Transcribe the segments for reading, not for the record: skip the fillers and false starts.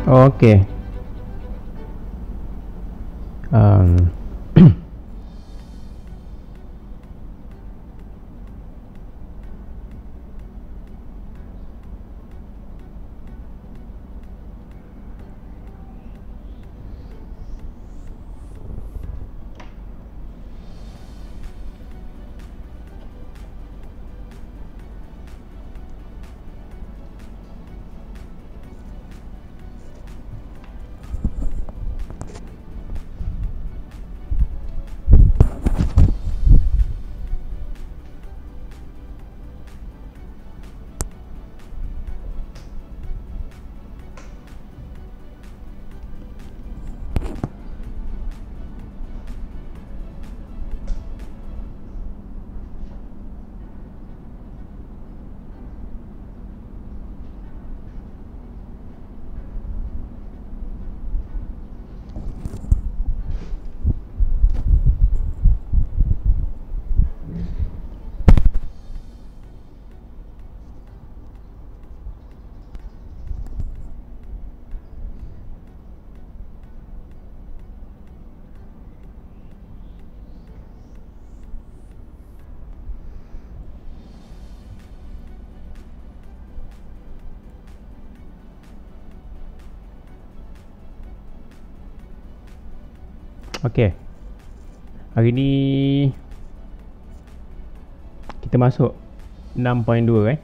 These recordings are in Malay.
Okey. Um, Okey. Hari ni kita masuk 6.2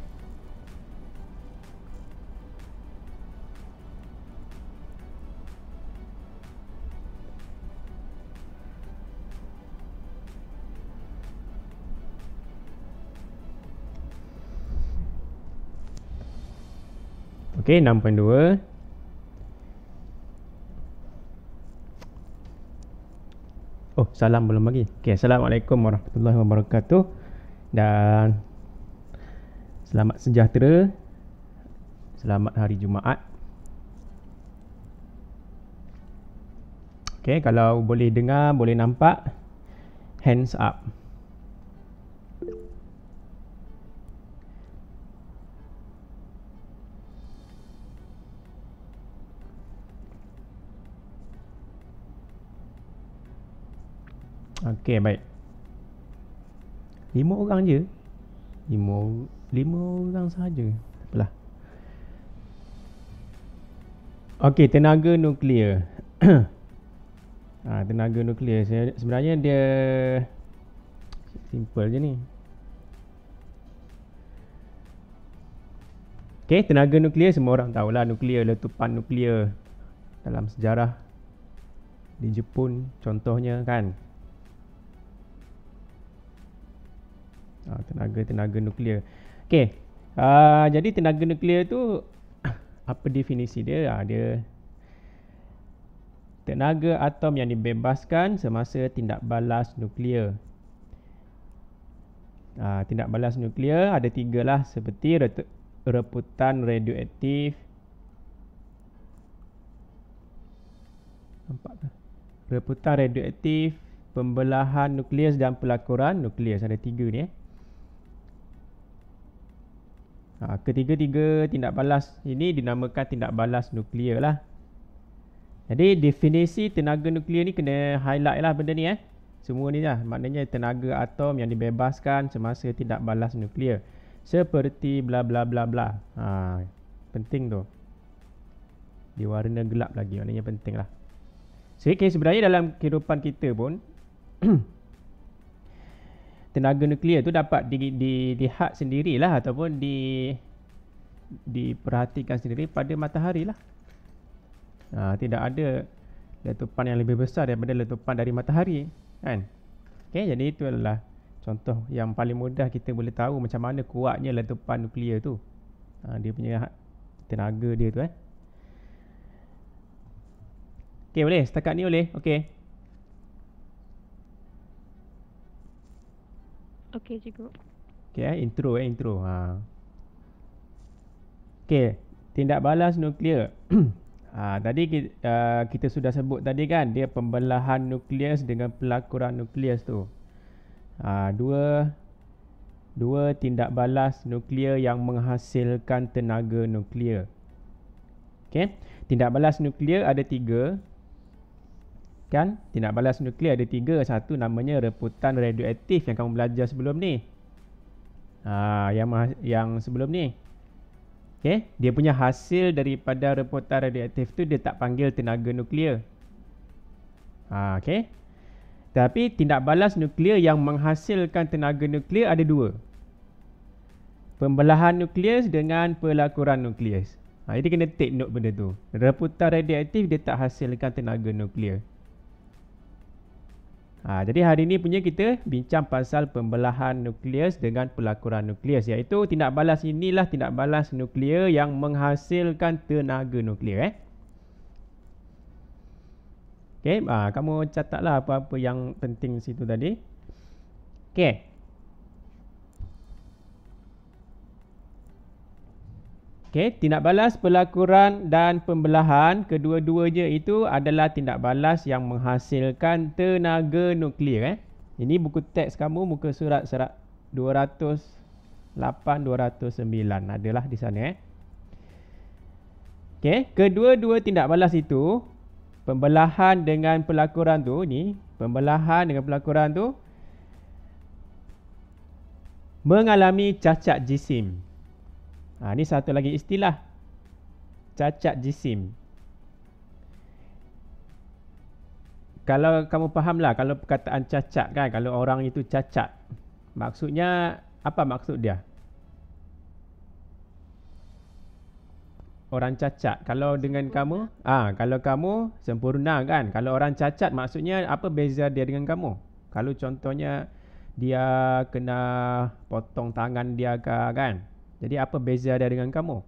Okey, 6.2. Oh, salam belum lagi. Okey, Assalamualaikum warahmatullahi wabarakatuh. Dan selamat sejahtera. Selamat hari Jumaat. Okey, kalau boleh dengar, boleh nampak, hands up. Okey, baik. 5 orang je. 5 orang sahaja. Tak apalah. Okey, tenaga nuklear. Tenaga nuklear sebenarnya dia simple je ni. Okey, tenaga nuklear semua orang tahulah, nuklear, letupan nuklear dalam sejarah di Jepun contohnya kan. Tenaga nuklear. Okey. Jadi tenaga nuklear tu apa definisi dia? Dia tenaga atom yang dibebaskan semasa tindak balas nuklear. Tindak balas nuklear ada 3 lah, seperti reputan radioaktif. Nampak tak? Reputan radioaktif, pembelahan nukleus dan pelakuran nukleus. Ada 3 ni. Ketiga-tiga tindak balas ini dinamakan tindak balas nuklear lah. Jadi definisi tenaga nuklear ni kena highlight lah benda ni Semua ni lah, maknanya tenaga atom yang dibebaskan semasa tindak balas nuklear. Seperti bla bla bla bla. Penting tu. Diwarna gelap lagi, maknanya penting lah. Sebenarnya dalam kehidupan kita pun tenaga nuklear tu dapat dilihat sendirilah ataupun diperhatikan sendiri pada matahari lah. Tidak ada letupan yang lebih besar daripada letupan dari matahari kan. Okay, jadi itu adalah contoh yang paling mudah kita boleh tahu macam mana kuatnya letupan nuklear tu. Dia punya tenaga dia tu Okay, boleh? Setakat ni boleh? Okay. Okey, cikgu. Okay, intro. Okay, tindak balas nuklear. Tadi kita sudah sebut tadi kan, dia pembelahan nukleus dengan pelakuran nukleus tu. Dua tindak balas nuklear yang menghasilkan tenaga nuklear. Okay, tindak balas nuklear ada 3. Kan? Tindak balas nuklear ada 3. Satu namanya reputan radioaktif yang kamu belajar sebelum ni. Yang sebelum ni. Okay? Dia punya hasil daripada reputan radioaktif tu dia tak panggil tenaga nuklear. Okay? Tapi tindak balas nuklear yang menghasilkan tenaga nuklear ada 2. Pembelahan nukleus dengan pelakuran nukleus. Jadi kena take note benda tu. Reputan radioaktif dia tak hasilkan tenaga nuklear. Jadi hari ni punya kita bincang pasal pembelahan nukleus dengan pelakuran nukleus, iaitu tindak balas inilah tindak balas nuklear yang menghasilkan tenaga nuklear. Okay, kamu catatlah apa-apa yang penting situ tadi. Okay. Okay, tindak balas pelakuran dan pembelahan, kedua-duanya itu adalah tindak balas yang menghasilkan tenaga nuklear. Ini buku teks kamu, muka surat 208, 209 adalah di sana. Okay, kedua-dua tindak balas itu, pembelahan dengan pelakuran tu, pembelahan dengan pelakuran tu mengalami cacat jisim. Ini satu lagi istilah, cacat jisim. Kalau kamu fahamlah, kalau perkataan cacat kan, kalau orang itu cacat, maksudnya apa maksud dia? Orang cacat. Kalau dengan kamu, kalau kamu sempurna kan. Kalau orang cacat maksudnya apa beza dia dengan kamu? Kalau contohnya dia kena potong tangan dia kan. Jadi apa beza dia dengan kamu?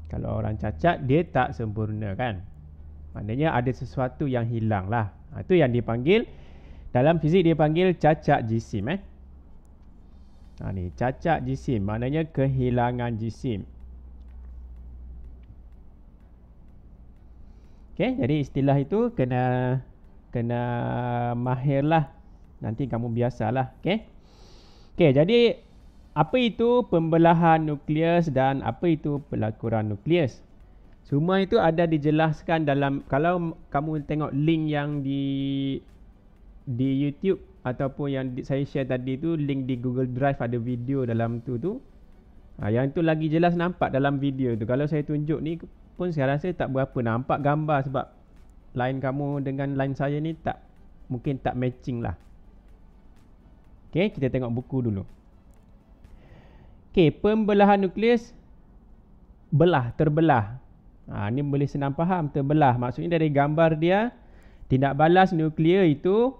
Kalau orang cacat, dia tak sempurna kan. Maknanya ada sesuatu yang hilang lah. Itu yang dipanggil, dalam fizik dia panggil cacat jisim. Ni cacat jisim, maknanya kehilangan jisim. Okay, jadi istilah itu kena mahir lah. Nanti kamu biasalah. Okay, jadi apa itu pembelahan nukleus dan apa itu pelakuran nukleus? Semua itu ada dijelaskan dalam, kalau kamu tengok link yang di YouTube ataupun yang saya share tadi tu, link di Google Drive ada video dalam tu. Yang tu lagi jelas nampak dalam video tu. Kalau saya tunjuk ni pun saya rasa tak berapa nampak gambar, sebab line kamu dengan line saya ni mungkin tak matching lah. Okay, kita tengok buku dulu. Okay, pembelahan nukleus, terbelah. Ni boleh senang faham, terbelah. Maksudnya dari gambar dia, tindak balas nuklear itu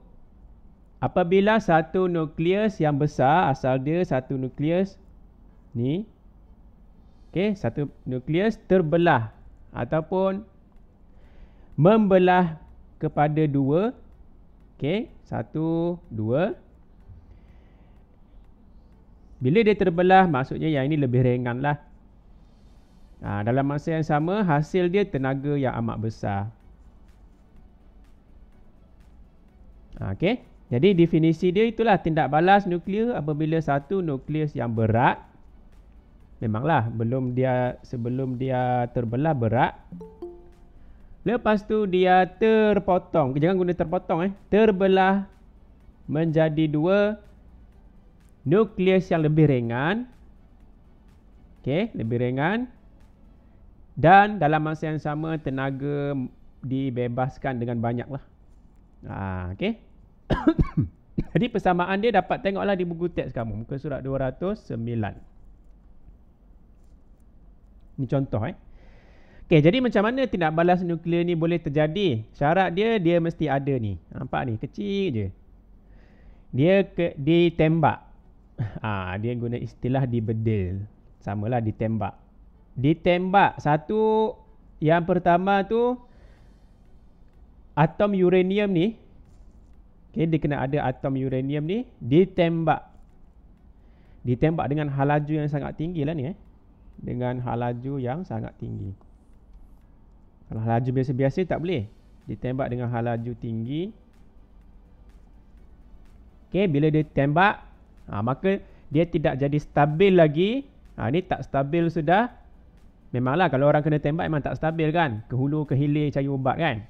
apabila satu nukleus yang besar, asal dia satu nukleus ni, okay, satu nukleus terbelah ataupun membelah kepada 2. Okay, 1, 2. Bila dia terbelah, maksudnya yang ini lebih ringan lah. Dalam masa yang sama, hasil dia tenaga yang amat besar. Okay, jadi definisi dia itulah tindak balas nuklear apabila satu nukleus yang berat, memanglah sebelum dia terbelah berat, lepas tu dia terpotong, jangan guna terpotong, terbelah menjadi 2 nukleus yang lebih ringan. Okay, lebih ringan. Dan dalam masa yang sama tenaga dibebaskan dengan banyak lah. Okay. Jadi persamaan dia dapat tengoklah di buku teks kamu, muka surat 209. Ini contoh. Okay, jadi macam mana tindak balas nuklear ni boleh terjadi? Syarat dia mesti ada ni. Nampak ni, kecil je. Dia ditembak. Dia guna istilah dibedil. Samalah ditembak. Ditembak satu, yang pertama tu atom uranium ni. Okay, dia kena ada atom uranium ni ditembak. Ditembak dengan halaju yang sangat tinggi lah ni. Dengan halaju yang sangat tinggi. Kalau halaju biasa-biasa tak boleh. Ditembak dengan halaju tinggi. Okay, bila dia tembak, maka dia tidak jadi stabil lagi. Ini tak stabil sudah. Memanglah kalau orang kena tembak memang tak stabil kan. Ke hulu ke hilir cari ubat kan.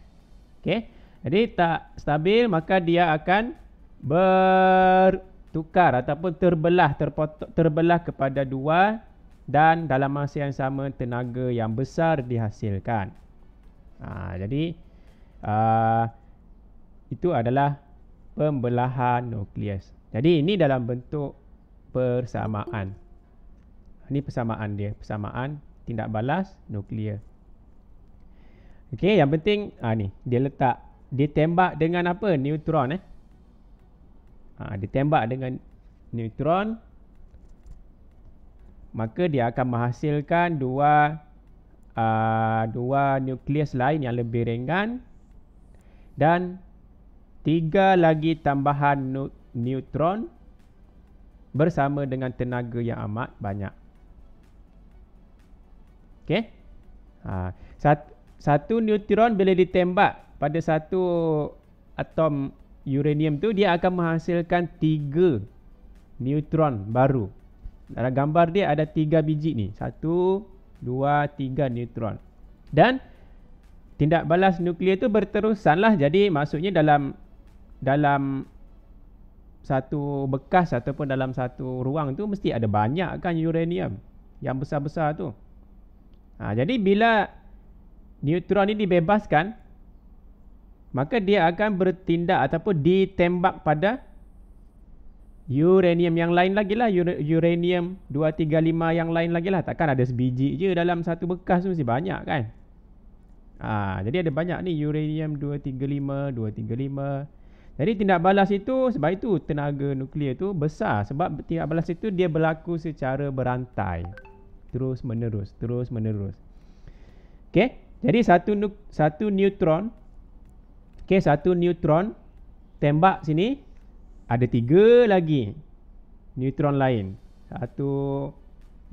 Okey. Jadi tak stabil, maka dia akan bertukar ataupun terbelah kepada dua, dan dalam masa yang sama tenaga yang besar dihasilkan. Jadi itu adalah pembelahan nukleus. Jadi ini dalam bentuk persamaan. Ini persamaan dia, persamaan tindak balas nuklear. Okey, yang penting ni dia letak, dia tembak dengan apa? Neutron ditembak dengan neutron, maka dia akan menghasilkan dua nukleus lain yang lebih ringan dan 3 lagi tambahan neutron bersama dengan tenaga yang amat banyak. Okey. Satu neutron bila ditembak pada satu atom uranium tu, dia akan menghasilkan 3 neutron baru. Dalam gambar dia ada 3 biji ni. 1, 2, 3 neutron. Dan tindak balas nuklear tu berterusan lah. Jadi maksudnya dalam satu bekas ataupun dalam satu ruang tu mesti ada banyak kan uranium yang besar-besar tu. Jadi bila neutron ni dibebaskan, maka dia akan bertindak ataupun ditembak pada uranium yang lain lagi lah. Uranium 235 yang lain lagi lah. Takkan ada sebiji je dalam satu bekas tu, mesti banyak kan. Jadi ada banyak ni uranium 235, 235. Jadi tindak balas itu, sebab itu tenaga nuklear tu besar. Sebab tindak balas itu dia berlaku secara berantai. Terus menerus. Okey. Jadi satu neutron. Okey, satu neutron tembak sini, ada 3 lagi neutron lain. 1,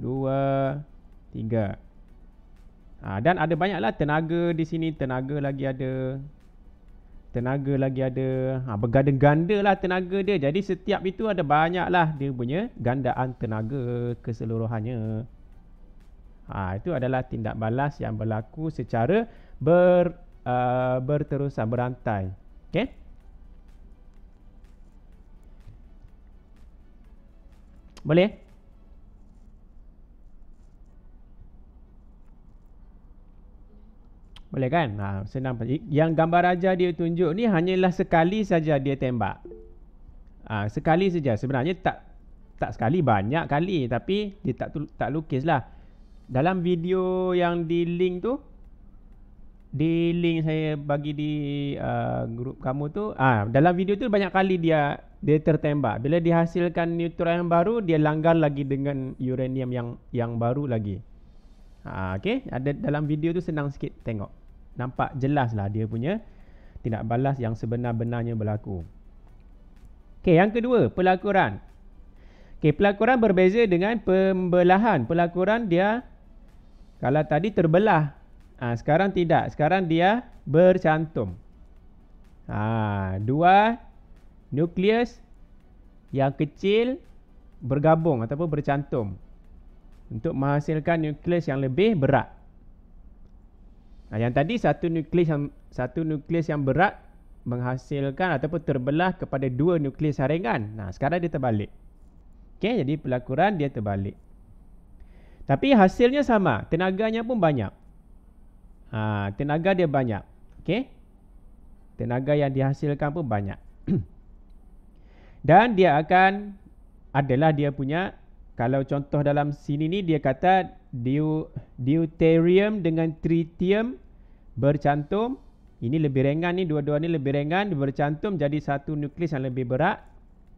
2, 3. Dan ada banyaklah tenaga di sini, tenaga lagi ada. Berganda-ganda lah tenaga dia. Jadi setiap itu ada banyaklah dia punya gandaan tenaga keseluruhannya. Itu adalah tindak balas yang berlaku secara berterusan, berantai. Okey. Boleh? Boleh kan? Senang. Yang gambar raja dia tunjuk ni hanyalah sekali saja dia tembak. Sekali saja. Sebenarnya tak sekali, banyak kali. Tapi dia tak lukis lah. Dalam video yang di link tu, di link saya bagi di grup kamu tu, dalam video tu banyak kali dia tertembak. Bila dihasilkan neutron yang baru, dia langgar lagi dengan uranium yang baru lagi. Okey, ada dalam video tu, senang sikit tengok. Nampak jelas lah dia punya tindak balas yang sebenar-benarnya berlaku. Okey, yang kedua, pelakuran. Okey, pelakuran berbeza dengan pembelahan. Pelakuran dia, kalau tadi terbelah, sekarang tidak. Sekarang dia bercantum. 2 nukleus yang kecil bergabung ataupun bercantum untuk menghasilkan nukleus yang lebih berat. Yang tadi satu nukleus yang berat menghasilkan ataupun terbelah kepada 2 nukleus yang ringan. Sekarang dia terbalik. Okey, jadi pelakuran dia terbalik. Tapi hasilnya sama, tenaganya pun banyak. Tenaga dia banyak. Okey. Tenaga yang dihasilkan pun banyak. Dan dia akan adalah dia punya, kalau contoh dalam sini ni dia kata deuterium dengan tritium bercantum. Ini lebih ringan ni, dua-dua ni lebih ringan, bercantum jadi satu nukleus yang lebih berat.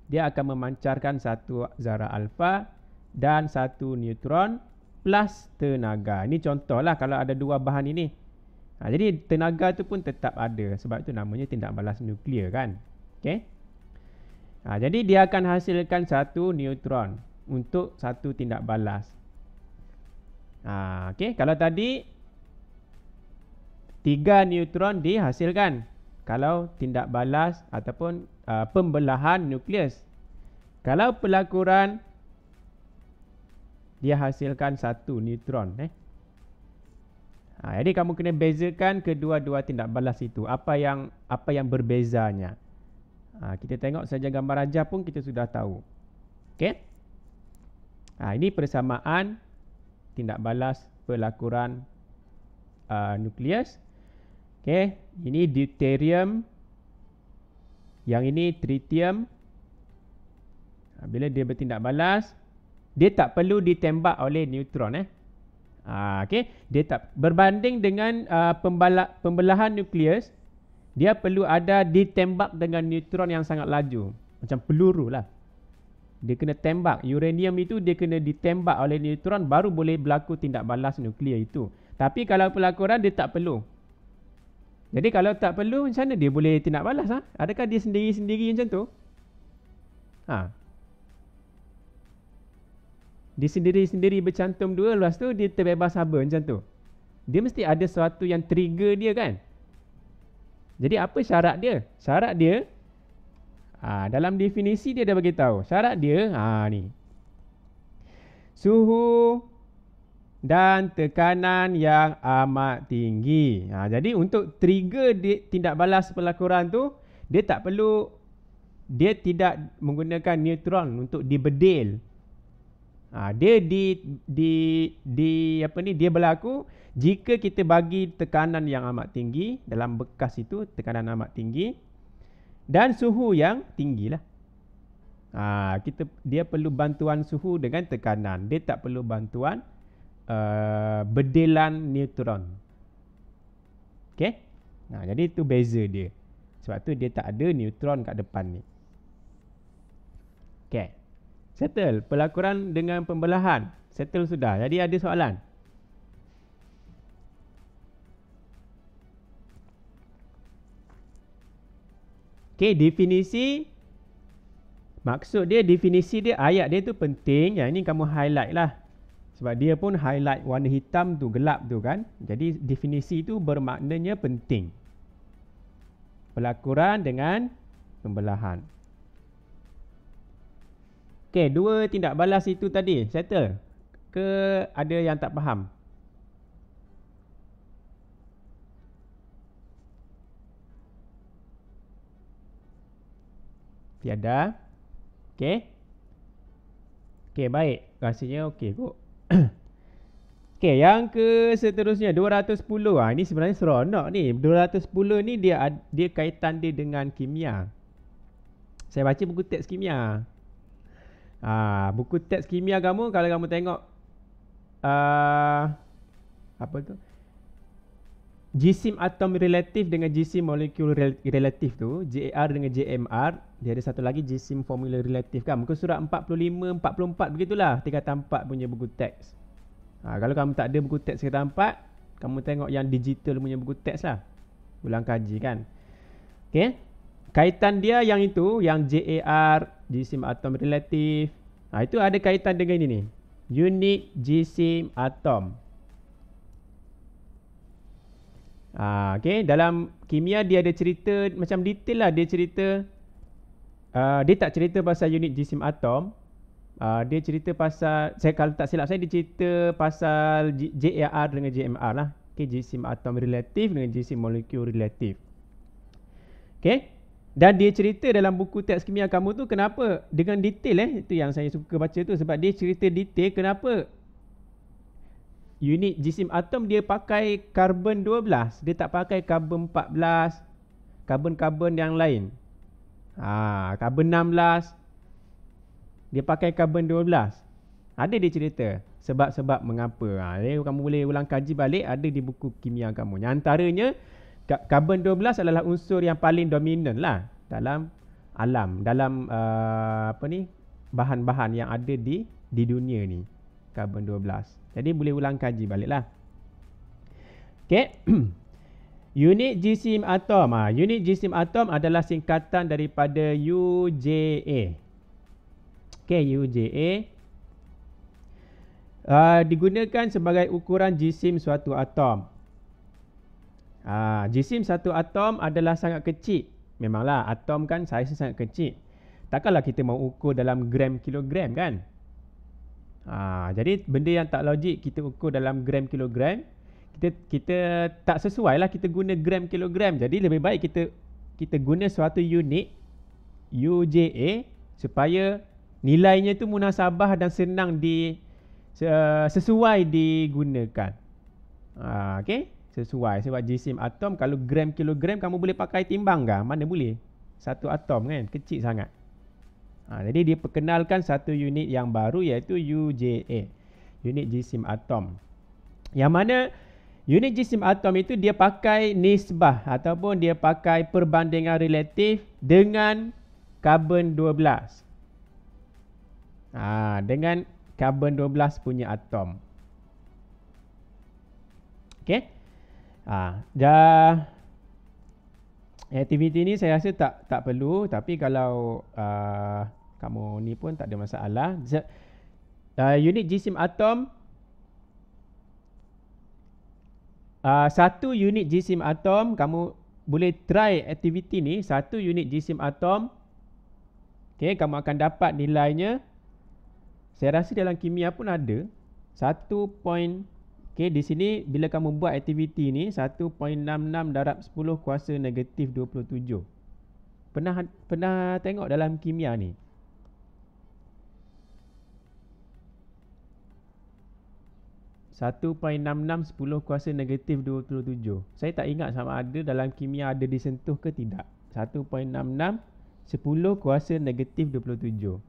Dia akan memancarkan satu zarah alfa dan satu neutron plus tenaga. Ini contohlah kalau ada 2 bahan ini. Jadi tenaga tu pun tetap ada. Sebab itu namanya tindak balas nuklear kan. Okey. Jadi dia akan hasilkan satu neutron untuk satu tindak balas. Okey, kalau tadi 3 neutron dihasilkan kalau tindak balas ataupun pembelahan nukleus. Kalau pelakuran dia hasilkan satu neutron. Jadi kamu kena bezakan kedua-dua tindak balas itu. Apa yang berbezanya. Kita tengok saja gambar rajah pun kita sudah tahu. Okey. Ini persamaan tindak balas pelakuran nukleus. Okey, ini deuterium. Yang ini tritium. Bila dia bertindak balas, dia tak perlu ditembak oleh neutron. Okey, dia tak berbanding dengan pembelahan nukleus, dia perlu ada ditembak dengan neutron yang sangat laju, macam peluru lah. Dia kena tembak. Uranium itu dia kena ditembak oleh neutron baru boleh berlaku tindak balas nuklear itu. Tapi kalau pelakuran dia tak perlu. Jadi kalau tak perlu, macam mana dia boleh tindak balas? Adakah dia sendiri-sendiri macam tu? Dia sendiri-sendiri bercantum dua, lepas tu dia terbebas haba macam tu. Dia mesti ada sesuatu yang trigger dia kan? Jadi apa syarat dia? Syarat dia, dalam definisi dia dah bagi tahu. Syarat dia, ni. Suhu dan tekanan yang amat tinggi. Jadi untuk trigger tindak balas pelakuran tu, dia tak perlu, dia tidak menggunakan neutron untuk dibedil. Dia dia berlaku jika kita bagi tekanan yang amat tinggi dalam bekas itu, tekanan amat tinggi dan suhu yang tinggi lah. Dia perlu bantuan suhu dengan tekanan. Dia tak perlu bantuan bedilan neutron. Okey? Jadi itu beza dia. Sebab tu dia tak ada neutron kat depan ni. Okey. Settle. Pelakuran dengan pembelahan. Settle sudah. Jadi ada soalan? Okey, definisi. Maksud dia, definisi dia, ayat dia tu penting. Yang ini kamu highlight lah. Sebab dia pun highlight warna hitam tu, gelap tu kan. Jadi definisi tu bermaknanya penting. Pelakuran dengan pembelahan. Okey, dua tindak balas itu tadi, settle? Ke ada yang tak faham? Tiada? Okey? Okey, baik. Rasanya okey kot. Okey, yang ke seterusnya 210. Ini sebenarnya seronok ni. 210 ni dia kaitan dia dengan kimia. Saya baca buku teks kimia. Buku teks kimia kamu, kalau kamu tengok apa tu? Jisim atom relatif dengan jisim molekul relatif tu, JAR dengan JMR, dia ada satu lagi jisim formula relatif kan. Muka surat 45, 44 begitulah tingkatan 4 punya buku teks. Kalau kamu tak ada buku teks tingkatan 4, kamu tengok yang digital punya buku teks lah. Ulang kaji kan. Okey. Kaitan dia yang itu, yang JAR, jisim atom relatif. Itu ada kaitan dengan ini ni. Unit jisim atom. Okey, dalam kimia dia ada cerita macam detail lah. Dia cerita, dia tak cerita pasal unit jisim atom. Dia cerita pasal, kalau tak silap saya, dia cerita pasal JAR dengan JMR lah. Okey, jisim atom relatif dengan jisim molekul relatif. Okey. Dan dia cerita dalam buku teks kimia kamu tu kenapa dengan detail itu yang saya suka baca tu, sebab dia cerita detail kenapa unit jisim atom dia pakai karbon 12, dia tak pakai karbon 14, karbon-karbon yang lain. Karbon 16 dia pakai karbon 12. Ada dia cerita sebab-sebab mengapa. Kamu boleh ulang kaji balik, ada di buku kimia kamu. Yang antaranya karbon 12 adalah unsur yang paling dominan lah dalam alam, dalam bahan-bahan yang ada di dunia ni, karbon 12. Jadi boleh ulang kaji balik lah. Okay. Unit jisim atom. Unit jisim atom adalah singkatan daripada UJA. Okay, UJA digunakan sebagai ukuran jisim suatu atom. Jisim satu atom adalah sangat kecil. Memanglah atom kan saiz sangat kecil. Takkanlah kita mau ukur dalam gram kilogram kan? Jadi benda yang tak logik kita ukur dalam gram kilogram, kita tak sesuai lah kita guna gram kilogram. Jadi lebih baik kita guna suatu unit UJA supaya nilainya tu munasabah dan senang sesuai digunakan. Okey, sesuai sebab jisim atom kalau gram kilogram kamu boleh pakai timbang ke? Mana boleh? Satu atom kan kecil sangat. Jadi dia perkenalkan satu unit yang baru iaitu UJA, unit jisim atom. Yang mana unit jisim atom itu dia pakai nisbah ataupun dia pakai perbandingan relatif dengan karbon 12. Dengan karbon 12 punya atom. Okey. Dah aktiviti ni saya rasa tak perlu, tapi kalau kamu ni pun tak ada masalah. Unit jisim atom, satu unit jisim atom, kamu boleh try aktiviti ni, satu unit jisim atom. Okey, kamu akan dapat nilainya. Saya rasa dalam kimia pun ada 1. Okey, di sini bila kamu buat aktiviti ni 1.66 darab 10 kuasa negatif 27. Pernah tengok dalam kimia ni? (1.66 10 kuasa negatif 27). Saya tak ingat sama ada dalam kimia ada disentuh ke tidak. 1.66 10 kuasa negatif 27.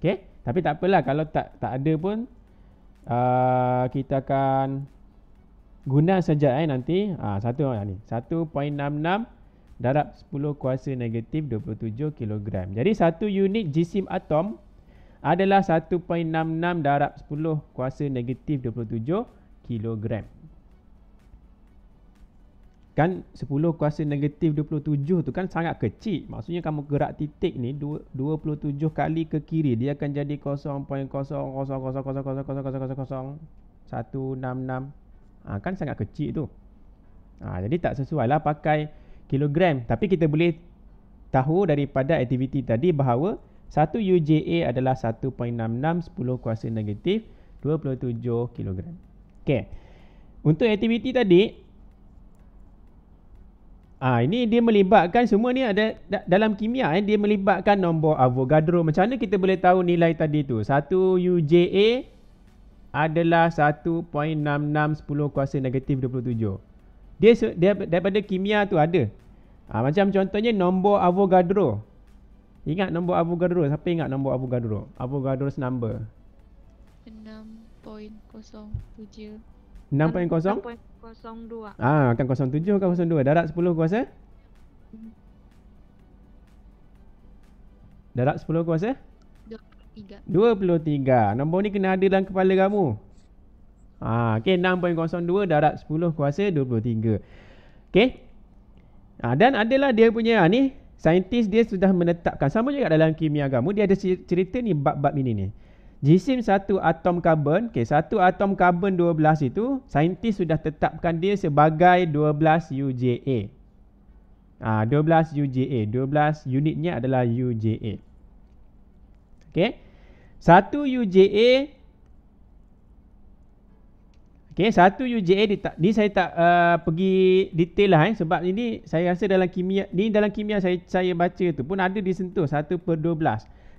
Okey, tapi tak apalah kalau tak ada pun kita akan guna saja nanti. Ni 1.66 darab 10 kuasa negatif 27 kilogram. Jadi satu unit jisim atom adalah 1.66 darab 10 kuasa negatif 27 kilogram. Kan 10 kuasa negatif 27 tu kan sangat kecil. Maksudnya kamu gerak titik ni 27 kali ke kiri, dia akan jadi 0.0000000000166. Kan sangat kecil tu. Jadi tak sesuai lah pakai kilogram. Tapi kita boleh tahu daripada aktiviti tadi bahawa satu UJA adalah 1.66 10 kuasa negatif 27 kilogram. Okey. Untuk aktiviti tadi, ini dia melibatkan semua ni ada dalam kimia, dia melibatkan nombor Avogadro. Macam mana kita boleh tahu nilai tadi tu? 1 UJA adalah 1.66 10 kuasa negatif 27. Dia daripada kimia tu ada. Macam contohnya nombor Avogadro. Ingat nombor Avogadro? Siapa ingat nombor Avogadro? Avogadro's number 6.07. 6.0? 6.02. Kan 07 ke 02? Darab 10 kuasa? Darab 10 kuasa? 23. 23. Nombor ni kena ada dalam kepala kamu. Okey, 6.02 darab 10 kuasa 23. Okey. Dan adalah dia punya ni, saintis dia sudah menetapkan, sama juga dalam kimia kamu, dia ada cerita ni bab-bab ini ni. Jisim satu atom karbon, satu atom karbon 12 itu, saintis sudah tetapkan dia sebagai 12 UJA. 12 UJA, 12 unitnya adalah UJA. Okey. Satu UJA, satu UJA ni saya tak pergi detail lah sebab ini saya rasa dalam kimia saya baca tu pun ada disentuh 1/12.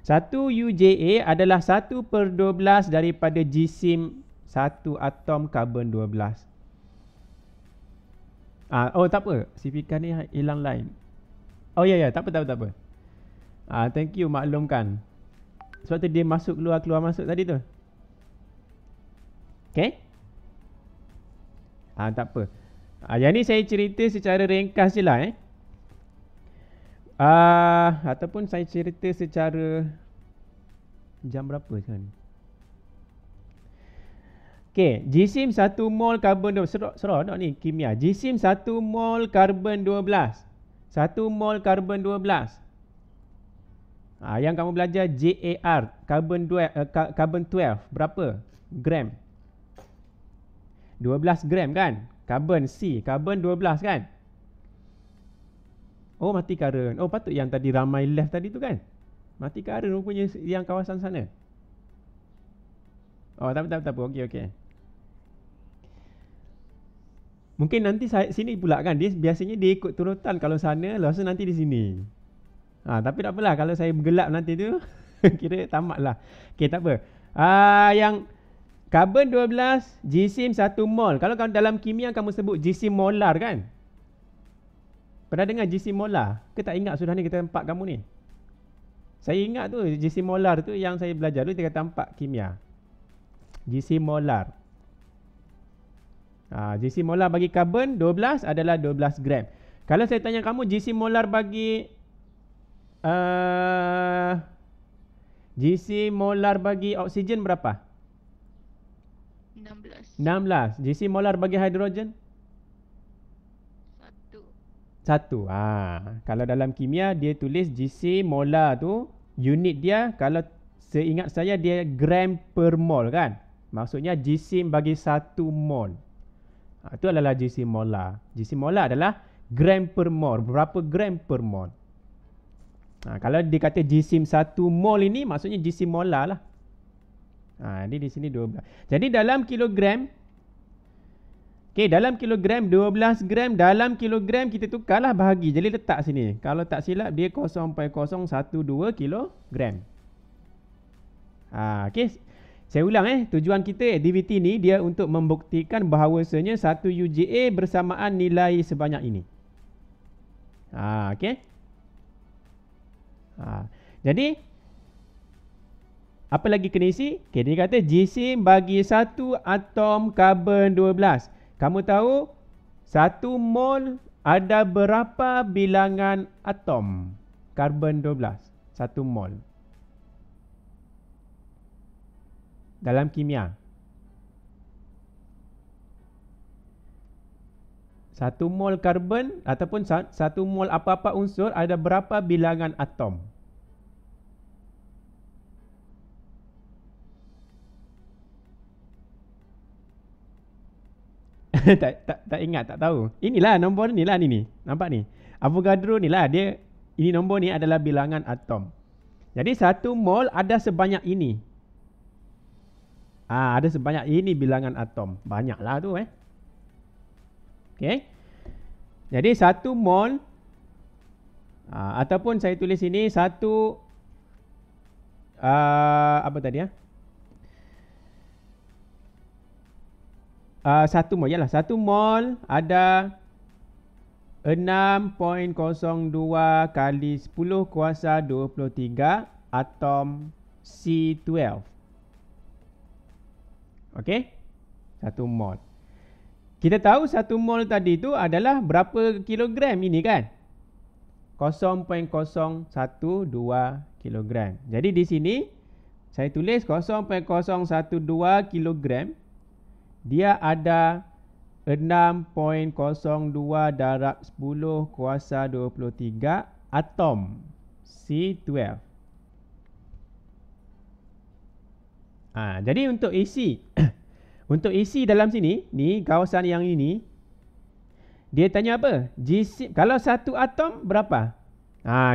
Satu UJA adalah 1/12 daripada jisim satu atom karbon 12. Tak apa, sifikan ni hilang line. Ya, tak apa. Thank you maklumkan. Sebab tu dia masuk keluar masuk tadi tu. Okey. Tak apa. Yang ni saya cerita secara ringkas je lah ataupun saya cerita secara jam berapa sekarang. Okey, jisim 1 mol karbon 12. Seronok ni kimia. Jisim 1 mol karbon 12. 1 mol karbon 12. Yang kamu belajar JAR, karbon 12 berapa gram? 12 gram kan? Karbon C, karbon 12 kan? Mati current. Patut yang tadi ramai left tadi tu kan? Mati kara rupanya yang kawasan sana. Oh, tak apa. Okey. Mungkin nanti sini pula kan. Biasanya dia ikut turutan kalau sana, lepas tu nanti di sini. Tapi tak apalah kalau saya bergelap nanti tu kira tamat lah. Okey, tak apa. Yang karbon 12, jisim 1 mol. Kalau dalam kimia kamu sebut jisim molar kan? Pernah dengar jisim molar? Ke tak ingat sudah ni kita tempat kamu ni? Saya ingat tu jisim molar tu yang saya belajar dulu 3 4 kimia. Jisim molar. Jisim molar bagi karbon 12 adalah 12 gram. Kalau saya tanya kamu jisim molar bagi jisim molar bagi oksigen berapa? 16. Jisim molar bagi hidrogen? 1. Kalau dalam kimia dia tulis jisim molar tu, unit dia kalau seingat saya dia gram per mol kan? Maksudnya jisim bagi 1 mol. Itu adalah jisim molar. Jisim molar adalah gram per mol. Berapa gram per mol? Kalau dikata jisim 1 mol ini maksudnya jisim molar lah. Ini di sini 12. Jadi dalam kilogram, dalam kilogram 12 gram dalam kilogram kita tukarlah bahagi. Jadi letak sini. Kalau tak silap dia 0.012 kilogram. Saya ulang tujuan kita aktiviti ni dia untuk membuktikan bahawasanya 1 UJA bersamaan nilai sebanyak ini. Jadi apa lagi kena isi? Dia kata jisim bagi 1 atom karbon 12. Kamu tahu 1 mol ada berapa bilangan atom karbon 12? 1 mol. Dalam kimia. 1 mol karbon ataupun 1 mol apa-apa unsur ada berapa bilangan atom? tak ingat, tak tahu. Inilah nombor ni lah ni. Nampak ni. Avogadro ni lah dia. Ini nombor ni adalah bilangan atom. Jadi 1 mol ada sebanyak ini. Ada sebanyak ini bilangan atom. Banyaklah tu Okey. Jadi 1 mol ataupun saya tulis sini 1 apa tadi 1 mol. Yalah, 1 mol ada 6.02 kali 10 kuasa 23 atom C12. Okey? 1 mol. Kita tahu 1 mol tadi tu adalah berapa kilogram ini kan? 0.012 kilogram. Jadi di sini saya tulis 0.012 kilogram. Dia ada 6.02 darab 10 kuasa 23 atom C12. Jadi untuk isi untuk isi dalam sini, ni kawasan yang ini, dia tanya apa? Kalau 1 atom berapa?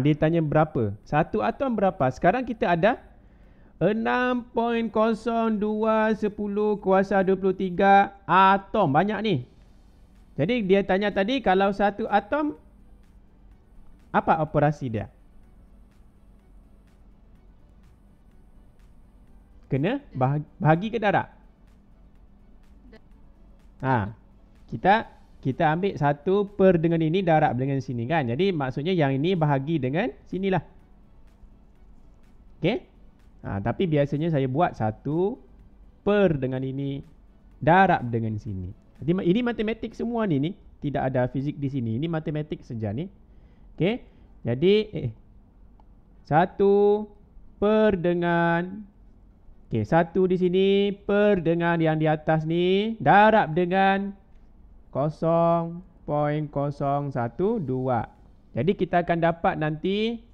Dia tanya berapa? 1 atom berapa? Sekarang kita ada 6.02 10 kuasa 23 atom. Banyak ni. Jadi dia tanya tadi kalau 1 atom, apa operasi dia? Kena bahagi ke darab? Kita ambil 1 per dengan ini darab dengan sini kan. Jadi maksudnya yang ini bahagi dengan sinilah. Okey? Tapi biasanya saya buat 1 per dengan ini darab dengan sini. Jadi ini matematik semua ni. Tidak ada fizik di sini. Ini matematik saja ni. Okey? Jadi 1 per dengan 1 di sini per dengan yang di atas ni darab dengan 0.012. Jadi kita akan dapat nanti,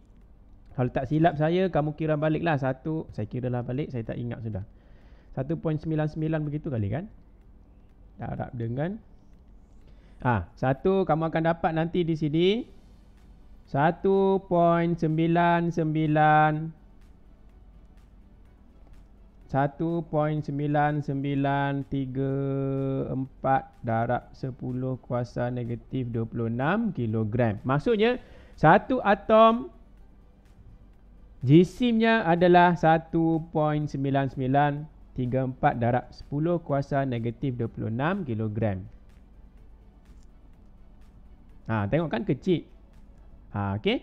kalau tak silap saya, kamu kira baliklah 1. Saya kiralah balik, saya tak ingat sudah. 1.99 begitu kali kan? Darab dengan 1 kamu akan dapat nanti di sini 1.99 1.9934 darab 10 kuasa negatif 26 kilogram. Maksudnya satu atom jisimnya adalah 1.9934 darab 10 kuasa negatif 26 kilogram. Tengok kan kecil. Okey.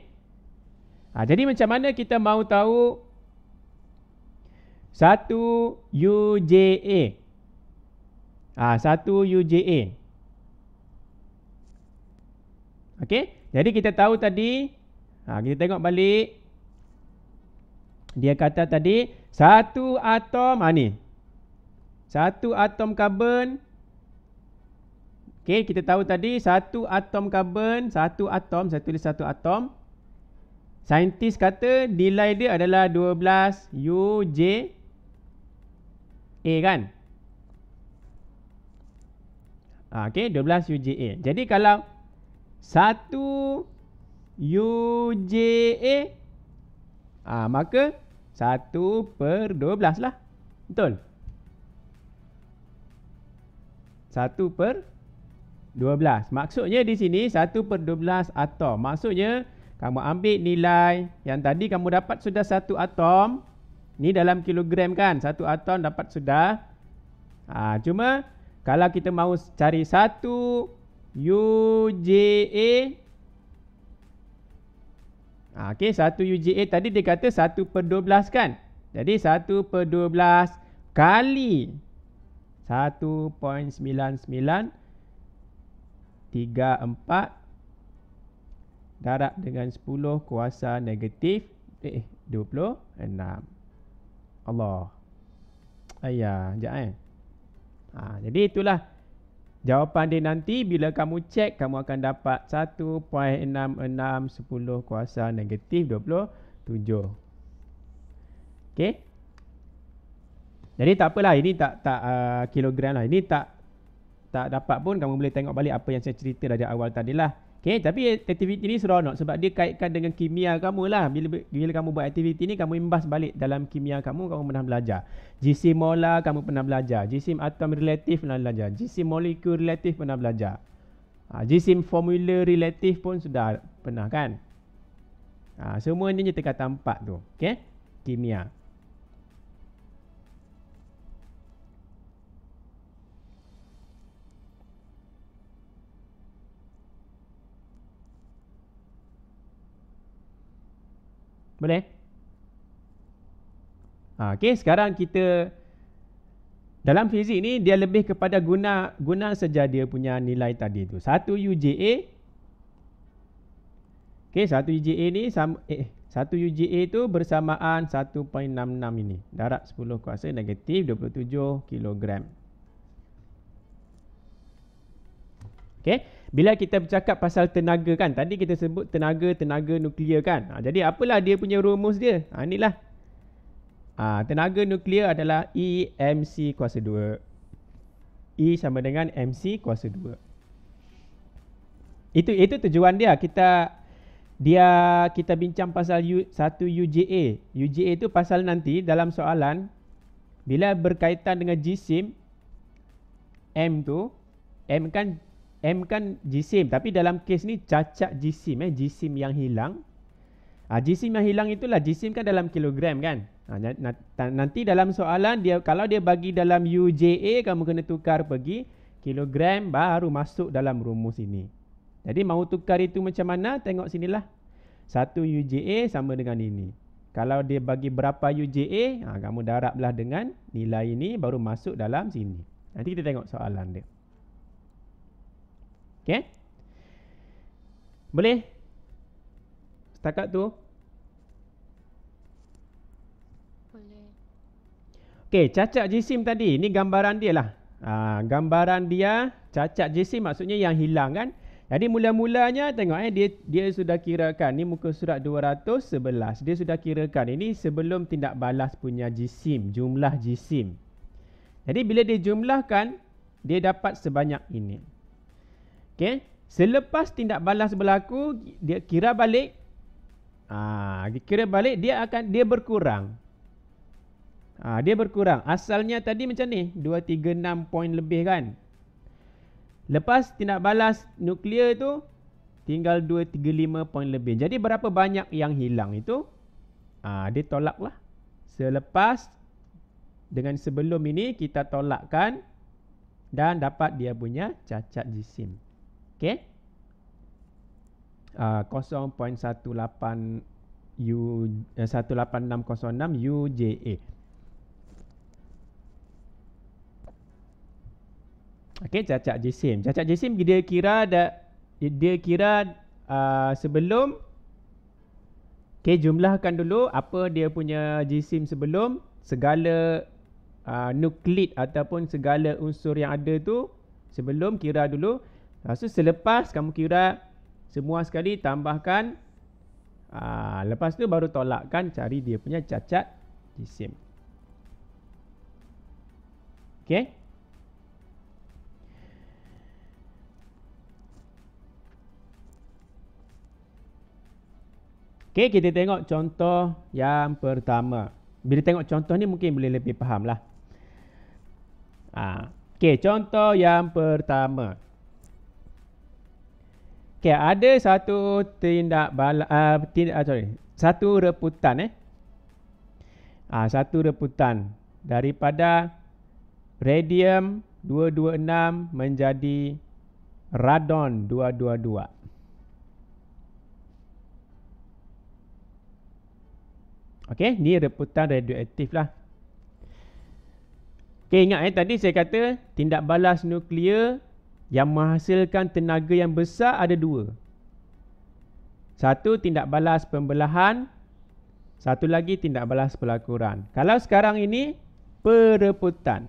Jadi macam mana kita mahu tahu 1 UJA? 1 UJA. Okey. Jadi kita tahu tadi, kita tengok balik. Dia kata tadi satu atom ni. Satu atom karbon. Okey, kita tahu tadi satu atom karbon, satu atom, saya tulis satu atom. Saintis kata nilai dia adalah 12 UJA kan? Okey, 12 UJA. Jadi kalau 1 UJA maka 1/12 lah. Betul? 1/12. Maksudnya di sini 1/12 atom. Maksudnya kamu ambil nilai yang tadi kamu dapat sudah satu atom. Ni dalam kilogram kan? Satu atom dapat sudah. Cuma kalau kita mahu cari 1 UJA. Okey, 1 UJA tadi dia kata 1/12 kan? Jadi 1/12 kali 1.9934 darab dengan 10 kuasa negatif 26. Allah. Sekejap jadi itulah jawapan dia nanti. Bila kamu cek, kamu akan dapat 1.6610 kuasa negatif 27. Okey. Jadi tak apalah, ini tak kilogram lah. Ini tak dapat pun, kamu boleh tengok balik apa yang saya cerita dari awal tadi lah. Okey, tapi aktiviti ni seronok sebab dia kaitkan dengan kimia kamu lah. Bila kamu buat aktiviti ni, kamu imbas balik dalam kimia kamu pernah belajar. Jisim molar kamu pernah belajar. Jisim atom relatif pernah belajar. Jisim molekul relatif pernah belajar. Jisim formula relatif pun sudah pernah kan? Semua ni tingkatan 4 tu. Okey? Kimia. Boleh? Okey, sekarang kita dalam fizik ni dia lebih kepada guna saja dia punya nilai tadi tu. 1 UJA. Okey, 1 UJA ni 1 UJA tu bersamaan 1.66 ini. Darab 10 kuasa negatif 27 kilogram. Okey, bila kita bercakap pasal tenaga kan, tadi kita sebut tenaga nuklear kan. Jadi apalah dia punya rumus dia? Inilah. Tenaga nuklear adalah E MC kuasa 2. E sama dengan MC kuasa 2. Itu tujuan dia. Kita bincang pasal 1 UJA. UJA itu pasal nanti dalam soalan bila berkaitan dengan jisim M tu, M kan jisim, tapi dalam kes ni cacat jisim, jisim yang hilang. Jisim yang hilang itulah, jisim kan dalam kilogram kan. Nanti dalam soalan dia, kalau dia bagi dalam UJA, kamu kena tukar pergi kilogram baru masuk dalam rumus ini. Jadi mahu tukar itu macam mana? Tengok sinilah. 1 UJA sama dengan ini. Kalau dia bagi berapa UJA, kamu darablah dengan nilai ini baru masuk dalam sini. Nanti kita tengok soalan dia. Okey? Boleh? Setakat tu? Boleh. Okey, cacat jisim tadi. Ini gambaran dia lah. Gambaran dia, cacat jisim maksudnya yang hilang kan. Jadi mula-mulanya tengok dia sudah kirakan. Ni muka surat 211. Dia sudah kirakan. Ini sebelum tindak balas punya jisim. Jumlah jisim. Jadi bila dia jumlahkan, dia dapat sebanyak ini. Okey, selepas tindak balas berlaku, dia kira balik. Dia berkurang. Dia berkurang. Asalnya tadi macam ni, 236 poin lebih kan. Lepas tindak balas nuklear tu tinggal 235 poin lebih. Jadi berapa banyak yang hilang itu? Dia tolak lah. Selepas dengan sebelum ini kita tolakkan dan dapat dia punya cacat jisim. Okey. 0.18 18606 UJA. Okey, cacat jisim. Cacat jisim dia kira sebelum. Okey, jumlahkan dulu apa dia punya jisim sebelum, segala nuklid ataupun segala unsur yang ada tu sebelum kira dulu. Lepas tu selepas kamu kira semua sekali tambahkan. Lepas tu baru tolakkan, cari dia punya cacat jisim. Okey. Okey, kita tengok contoh yang pertama. Bila tengok contoh ni mungkin boleh lebih faham lah. Okey, contoh yang pertama. Okey, ada satu satu reputan satu reputan daripada radium 226 menjadi radon 222. Okey, ni reputan radioaktif lah. Okey, ingat tadi saya kata tindak balas nuklear yang menghasilkan tenaga yang besar ada dua. Satu tindak balas pembelahan, satu lagi tindak balas pelakuran. Kalau sekarang ini pereputan.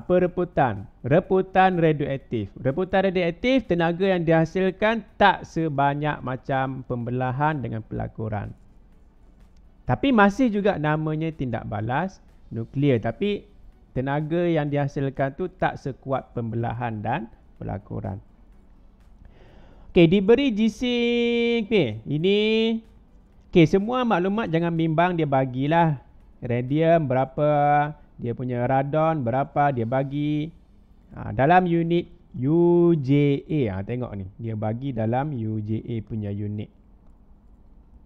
Pereputan. Reputan radioaktif. Reputan radioaktif tenaga yang dihasilkan tak sebanyak macam pembelahan dengan pelakuran. Tapi masih juga namanya tindak balas nuklear. Tapi tenaga yang dihasilkan tu tak sekuat pembelahan dan pelakuran. Okey, diberi jisim. Ini. Okey, semua maklumat jangan bimbang, dia bagilah. Radium berapa, dia punya radon berapa, dia bagi. Dalam unit UJA. Tengok ni, dia bagi dalam UJA punya unit.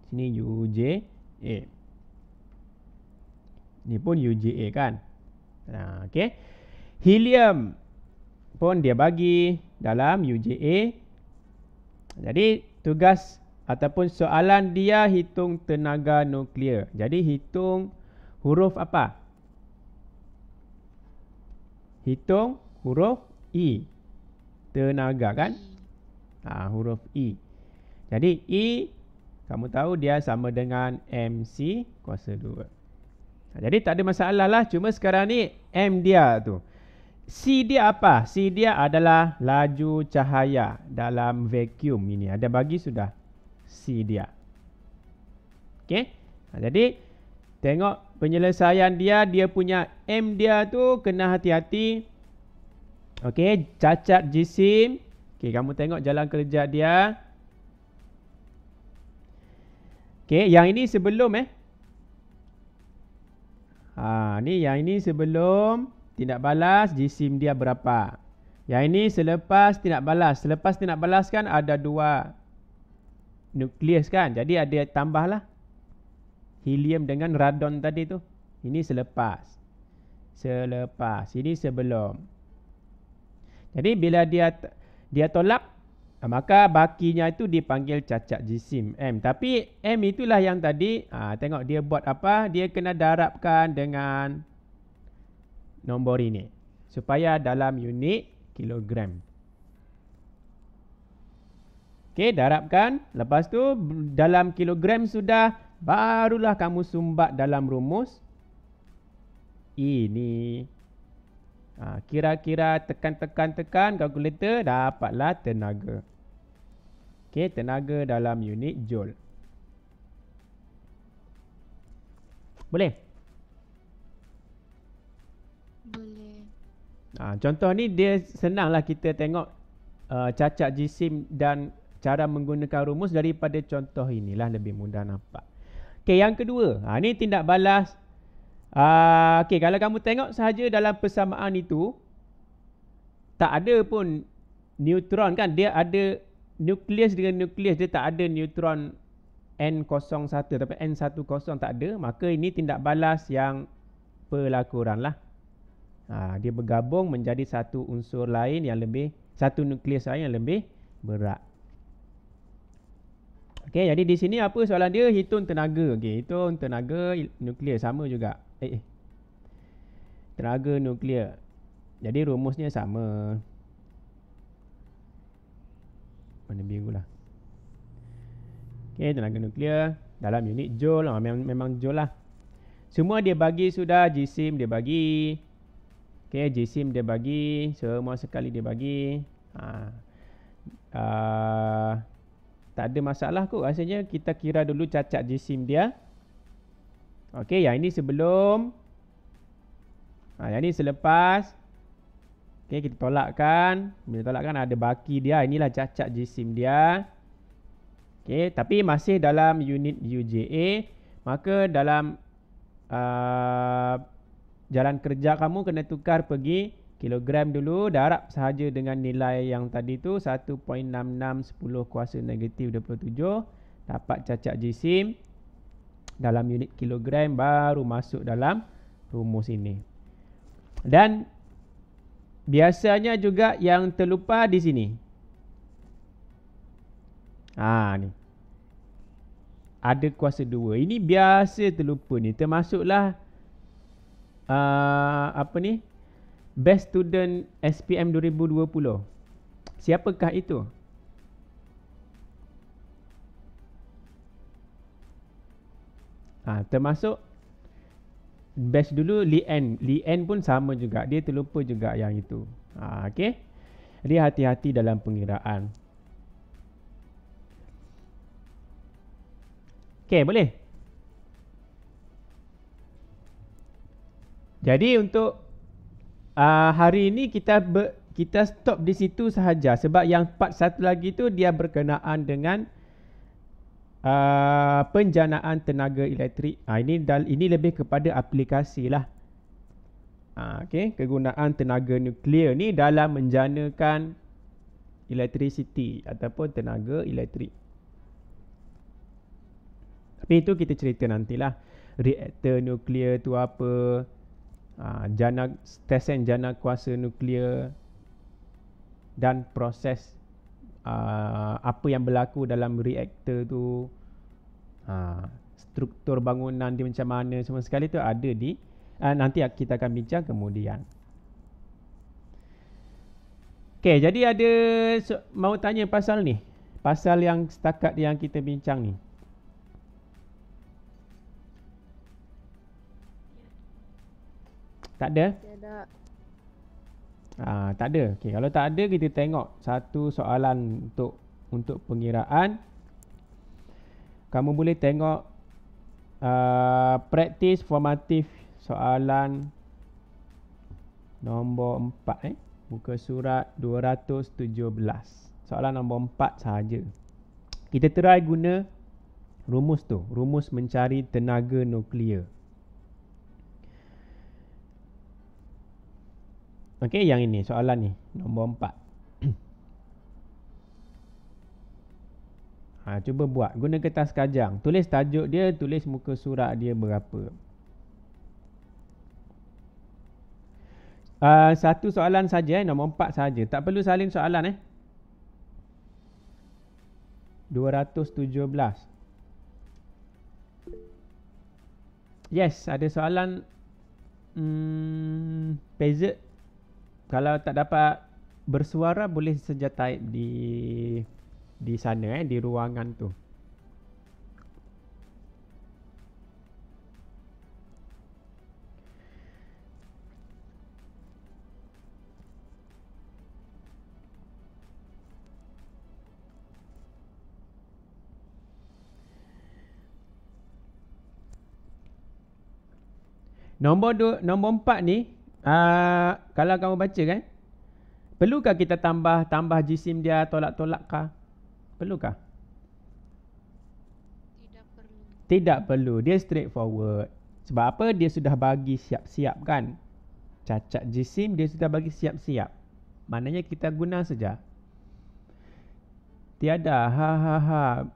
Sini UJA. Ni pun UJA kan. Okey. Helium pun dia bagi dalam UJA. Jadi tugas ataupun soalan dia hitung tenaga nuklear. Jadi hitung huruf apa? Hitung huruf E. Tenaga kan? Huruf E. Jadi E kamu tahu dia sama dengan MC kuasa 2. Jadi tak ada masalah lah. Cuma sekarang ni M dia tu. C dia apa? C dia adalah laju cahaya dalam vacuum ini. Ada bagi sudah C dia. Okey. Jadi tengok penyelesaian dia. Dia punya M dia tu kena hati-hati. Okey. Cacat jisim. Okey. Kamu tengok jalan kerja dia. Okey. Yang ini sebelum ni yang ini sebelum tindak balas jisim dia berapa. Yang ini selepas tindak balas. Selepas tindak balas kan ada dua nukleus kan. Jadi ada tambahlah helium dengan radon tadi tu. Ini selepas. Selepas. Ini sebelum. Jadi bila dia tolak, maka bakinya itu dipanggil cacat jisim M. Tapi M itulah yang tadi, tengok dia buat apa, dia kena darabkan dengan nombor ini. Supaya dalam unit kilogram. Okey, darabkan. Lepas tu dalam kilogram sudah, barulah kamu sumbat dalam rumus ini. Kira-kira tekan kalkulator, dapatlah tenaga. Okey, tenaga dalam unit joule. Boleh? Boleh. Contoh ni dia senanglah kita tengok cacat jisim dan cara menggunakan rumus daripada contoh inilah lebih mudah nampak. Okey, yang kedua. Ni tindak balas Okey, kalau kamu tengok sahaja dalam persamaan itu, tak ada pun neutron kan. Dia ada nukleus dengan nukleus. Dia tak ada neutron N01 tapi N10 tak ada. Maka ini tindak balas yang pelakuran lah. Dia bergabung menjadi satu unsur lain yang lebih, satu nukleus lain yang lebih berat. Okey, jadi di sini apa soalan dia? Hitung tenaga. Okey, hitung tenaga nuklear sama juga. Tenaga nuklear. Jadi rumusnya sama. Mana biru lah. Okey, tenaga nuklear dalam unit joule. Memang joule lah. Semua dia bagi sudah. Jisim dia bagi. Okey, jisim dia bagi. Semua sekali dia bagi. Tak ada masalah kot rasanya. Kita kira dulu cacat jisim dia. Okey, yang ini sebelum. Yang ini selepas. Okey, kita tolakkan. Bila tolakkan ada baki dia. Inilah cacat jisim dia. Okey, tapi masih dalam unit UJA. Maka dalam jalan kerja kamu kena tukar pergi kilogram dulu. Darab sahaja dengan nilai yang tadi tu 1.66 10 kuasa negatif 27. Dapat cacat jisim dalam unit kilogram, baru masuk dalam rumus ini. Dan biasanya juga yang terlupa di sini. Ni. Ada kuasa 2. Ini biasa terlupa ni. Termasuklah Best Student SPM 2020. Siapakah itu? Termasuk best dulu Lee N. Lee N pun sama juga. Dia terlupa juga yang itu. Okey. Jadi hati-hati dalam pengiraan. Okey, boleh? Jadi untuk hari ini kita stop di situ sahaja. Sebab yang part satu lagi tu dia berkenaan dengan penjanaan tenaga elektrik. Ini lebih kepada aplikasi lah. Okey, kegunaan tenaga nuklear ni dalam menjanakan electricity ataupun tenaga elektrik. Tapi itu kita cerita nantilah. Reaktor nuklear tu apa? Stesen jana kuasa nuklear dan proses apa yang berlaku dalam reaktor tu, struktur bangunan dia macam mana, semua sekali tu ada di nanti kita akan bincang kemudian. Okey, jadi ada mau tanya pasal ni, pasal yang setakat yang kita bincang ni. Tak ada? Tiada. Tak ada. Okey, kalau tak ada kita tengok satu soalan untuk pengiraan. Kamu boleh tengok praktis formatif soalan nombor 4 muka surat 217. Soalan nombor 4 sahaja. Kita try guna rumus tu, rumus mencari tenaga nuklear. Okey, yang ini soalan ni nombor 4. Cuba buat guna kertas kajang. Tulis tajuk dia, tulis muka surat dia berapa. Satu soalan saja, nombor 4 saja. Tak perlu salin soalan 217. Yes, ada soalan Pezet. Kalau tak dapat bersuara boleh saja type di sana di ruangan tu. Nombor 4 ni kalau kamu baca kan, perlukah kita tambah jisim dia, tolak kah? Perlukah? Tidak perlu. Tidak perlu. Dia straightforward. Sebab apa? Dia sudah bagi siap-siap kan. Cacat jisim dia sudah bagi siap-siap. Maknanya kita guna saja. Tiada ha ha ha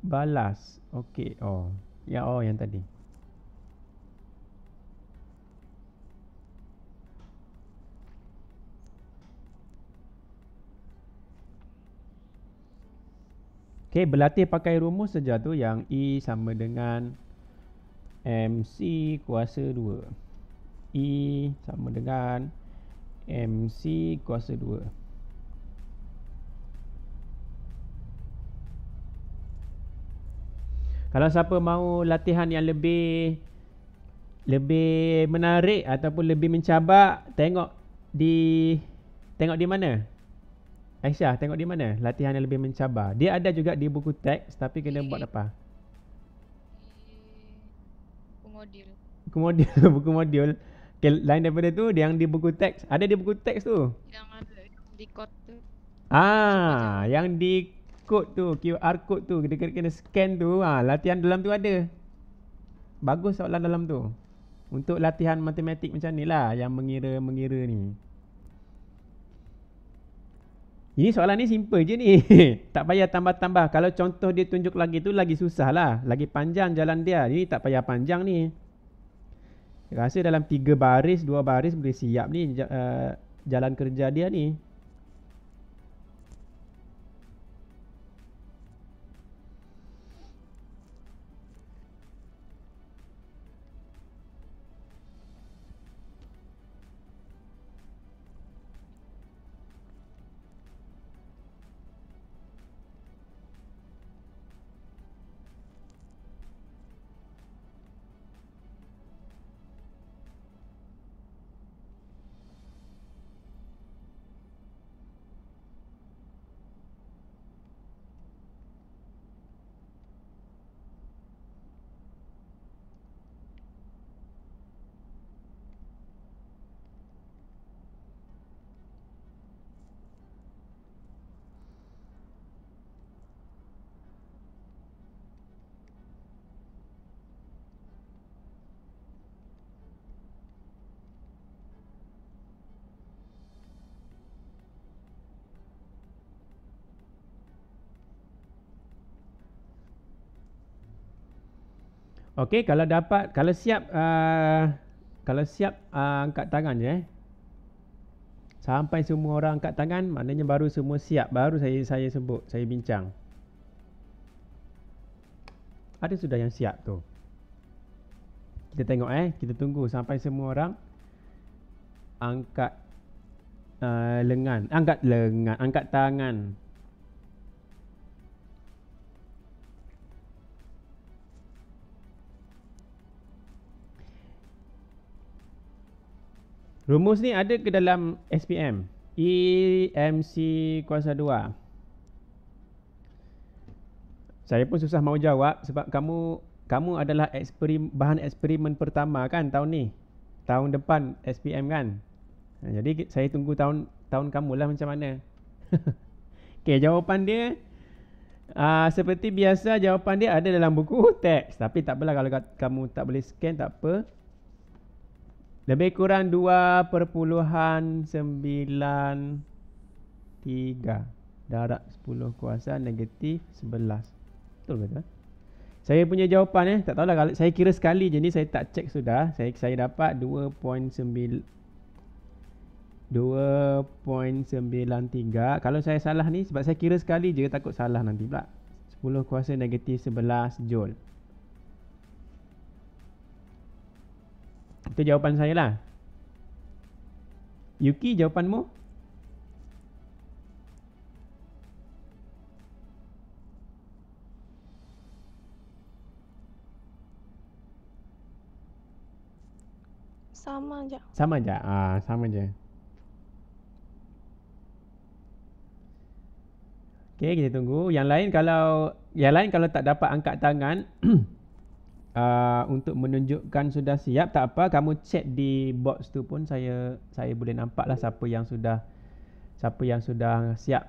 balas. Okey. Oh. Ya yang tadi. Okey, berlatih pakai rumus saja tu yang E sama dengan MC kuasa 2. E sama dengan MC kuasa 2. Kalau siapa mahu latihan yang lebih menarik ataupun lebih mencabar, tengok di mana? Aisyah, tengok di mana latihan yang lebih mencabar. Dia ada juga di buku teks, tapi kena buat apa? Buku modul. Buku modul. Buku modul. Okay, lain daripada tu, yang di buku teks. Ada di buku teks tu. Yang ada di code tu. Yang di code tu, QR code tu, kita kena scan tu. Latihan dalam tu ada. Bagus soalan dalam tu. Untuk latihan matematik macam ni lah, yang mengira-mengira ni. Ini soalan ni simple je ni. Tak payah tambah-tambah. Kalau contoh dia tunjuk lagi tu lagi susah lah. Lagi panjang jalan dia. Ini tak payah panjang ni. Rasa dalam 3 baris, 2 baris boleh siap ni jalan kerja dia ni. Okey, kalau dapat, kalau siap angkat tangan je. Sampai semua orang angkat tangan, maknanya baru semua siap, baru saya sebut, saya bincang. Ada sudah yang siap tu. Kita tengok kita tunggu sampai semua orang angkat angkat tangan. Rumus ni ada ke dalam SPM? EMC kuasa 2. Saya pun susah mau jawab sebab kamu adalah bahan eksperimen pertama kan tahun ni. Tahun depan SPM kan. Jadi saya tunggu tahun kamu lah macam mana. Okey, jawapan dia seperti biasa, jawapan dia ada dalam buku teks. Tapi tak apalah, kalau kamu tak boleh scan tak apa. Lebih kurang 2.93 darab 10 kuasa negatif 11. Betul ke tak? Saya punya jawapan tak tahulah, kalau saya kira sekali je ni, saya tak cek sudah. Saya dapat 2.93. Kalau saya salah ni, sebab saya kira sekali je, takut salah nanti pula. 10 kuasa negatif 11 Joule. Itu jawapan saya lah. Yuki, jawapanmu? Sama je. Sama je. Sama je. Okey, kita tunggu. Yang lain kalau tak dapat angkat tangan untuk menunjukkan sudah siap, tak apa, kamu chat di box tu pun saya boleh nampak lah siapa yang sudah siap.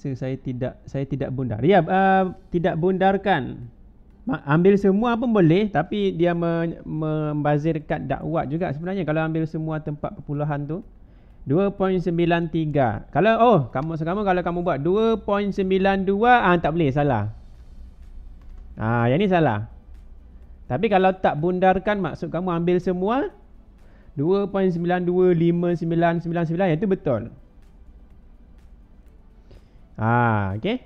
Saya tidak bundar. Ya, tidak bundarkan. Ambil semua pun boleh, tapi dia membazirkan dakwat juga sebenarnya kalau ambil semua tempat perpuluhan tu. 2.93. Kalau kalau kamu buat 2.92 tak boleh, salah. Yang ni salah. Tapi kalau tak bundarkan, maksud kamu ambil semua 2.925999, yang tu betul. Okey.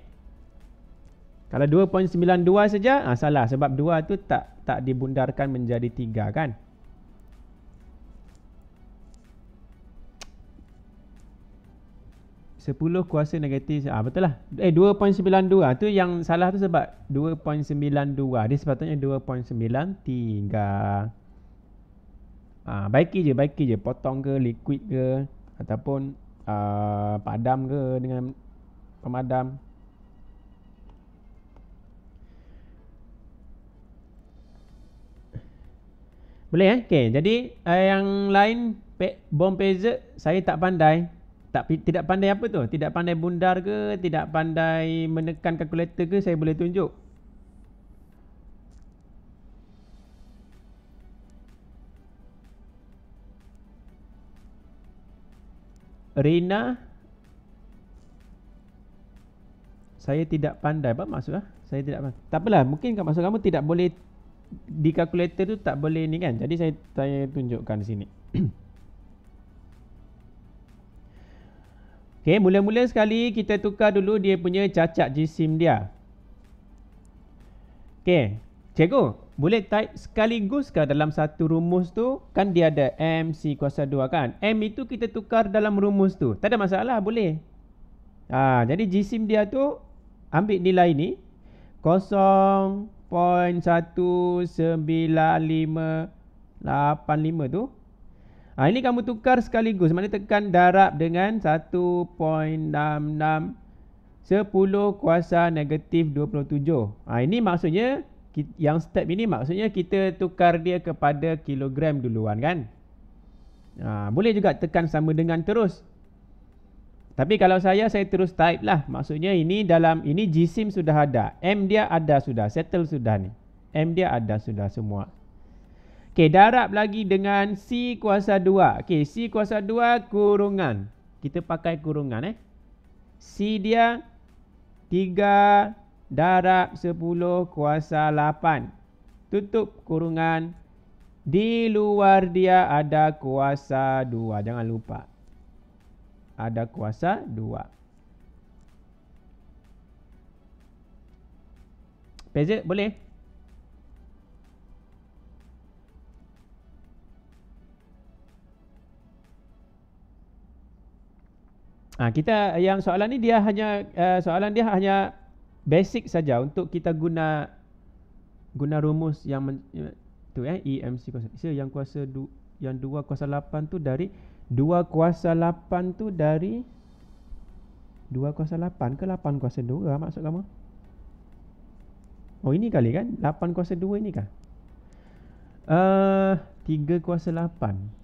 Kalau 2.92 saja, salah sebab 2 tu tak dibundarkan menjadi 3 kan. Sepuluh kuasa negatif, betul lah. 2.92 tu yang salah tu sebab 2.92. Dia sepatutnya 2.93. Baiki je, potong ke liquid ke ataupun padam ke dengan pemadam. Boleh okey. Jadi yang lain bom pezer saya tak pandai. Tidak pandai apa tu? Tidak pandai bundar ke, tidak pandai menekan kalkulator ke, saya boleh tunjuk. Rina, saya tidak pandai. Apa maksud saya tidak pandai? Tak apalah, mungkin maksud kamu tidak boleh di kalkulator tu, tak boleh ni kan. Jadi saya tunjukkan sini. Okey, mula-mula sekali kita tukar dulu dia punya cacat jisim dia. Okey, cikgu, boleh type sekaligus ke dalam satu rumus tu? Kan dia ada M C kuasa 2 kan? M itu kita tukar dalam rumus tu. Tak ada masalah, boleh. Jadi jisim dia tu ambil nilai ni 0.19585 tu. Ini kamu tukar sekaligus. Maknanya tekan darab dengan 1.66 10 kuasa negatif 27. Ini maksudnya, yang step ini maksudnya kita tukar dia kepada kilogram duluan kan. Boleh juga tekan sama dengan terus. Tapi kalau saya terus type lah. Maksudnya ini jisim sudah ada. M dia ada sudah. Settle sudah ni. M dia ada sudah semua. Okey, darab lagi dengan C kuasa 2. Okey, C kuasa 2 kurungan. Kita pakai kurungan C dia 3 darab 10 kuasa 8. Tutup kurungan. Di luar dia ada kuasa 2. Jangan lupa. Ada kuasa 2. Pezer, boleh? Kita yang soalan ni dia hanya basic saja untuk kita guna rumus yang tu EMC kuasa. Yang kuasa yang 2 kuasa 8 tu dari 2 kuasa 8 tu dari 2 kuasa 8 ke 8 kuasa 2 maksud kamu? Ini kali kan? 8 kuasa 2 ini kah? 3 kuasa 8.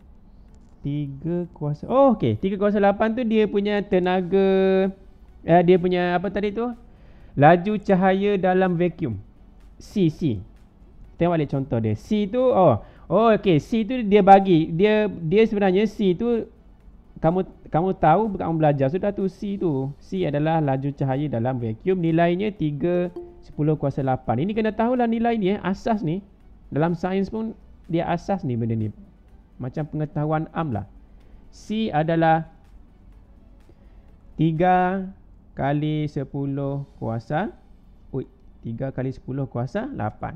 3 kuasa. Okey, 3 kuasa 8 tu dia punya tenaga, dia punya apa tadi tu? Laju cahaya dalam vacuum. C. Tengok balik contoh dia. C tu okey, C tu dia bagi dia sebenarnya C tu kamu tahu, kamu belajar sudah tu C tu. C adalah laju cahaya dalam vacuum, nilainya 3 10 kuasa 8. Ini kena tahulah nilai ni asas ni. Dalam sains pun dia asas ni benda ni. Macam pengetahuan am lah. C adalah 3 kali 10 kuasa 3 kali 10 kuasa 8.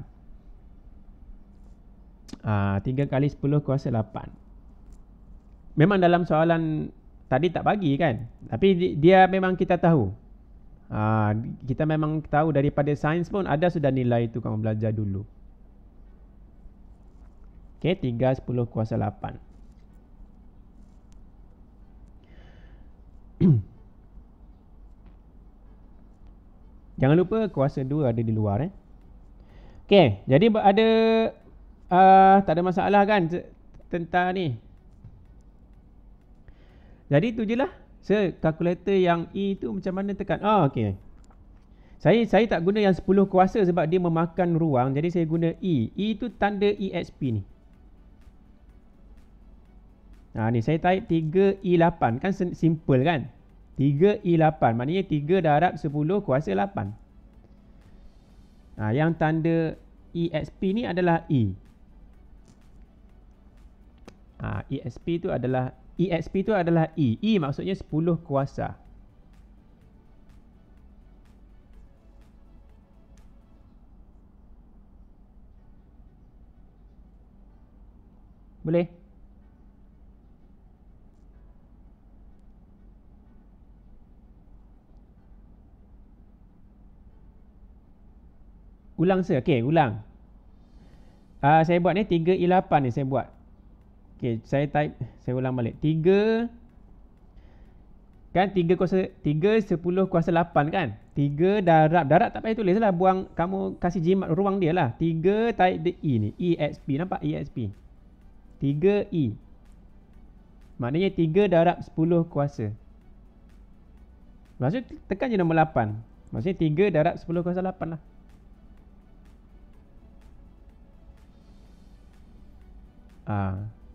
3 kali 10 kuasa 8. Memang dalam soalan tadi tak bagi kan. Tapi dia memang kita tahu. Kita memang tahu daripada sains pun ada sudah nilai itu, kamu belajar dulu. Okey, 3 10 kuasa 8. Jangan lupa kuasa 2 ada di luar Okey, jadi ada tak ada masalah kan tentang ni. Jadi tu je lah. Kalkulator yang E tu macam mana tekan? Okey. Saya tak guna yang 10 kuasa sebab dia memakan ruang. Jadi saya guna E. E tu tanda EXP ni. Ni saya type 3E8. Kan simple kan? 3E8. Maknanya 3 darab 10 kuasa 8. Yang tanda EXP ni adalah E. EXP tu adalah E. E maksudnya 10 kuasa. Boleh? Ulang okey, ulang. Saya buat ni 3E8 ni saya buat. Okey, saya ulang balik. 3 kan 3 10 kuasa 8 kan? 3 darab tak payah tulis lah, buang, kamu kasih jimat ruang dia lah. 3 type the E ni, EXP, nampak EXP. 3E. Maknanya 3 darab 10 kuasa. Maksudnya tekan je nombor 8. Maksudnya 3 darab 10 kuasa 8 lah.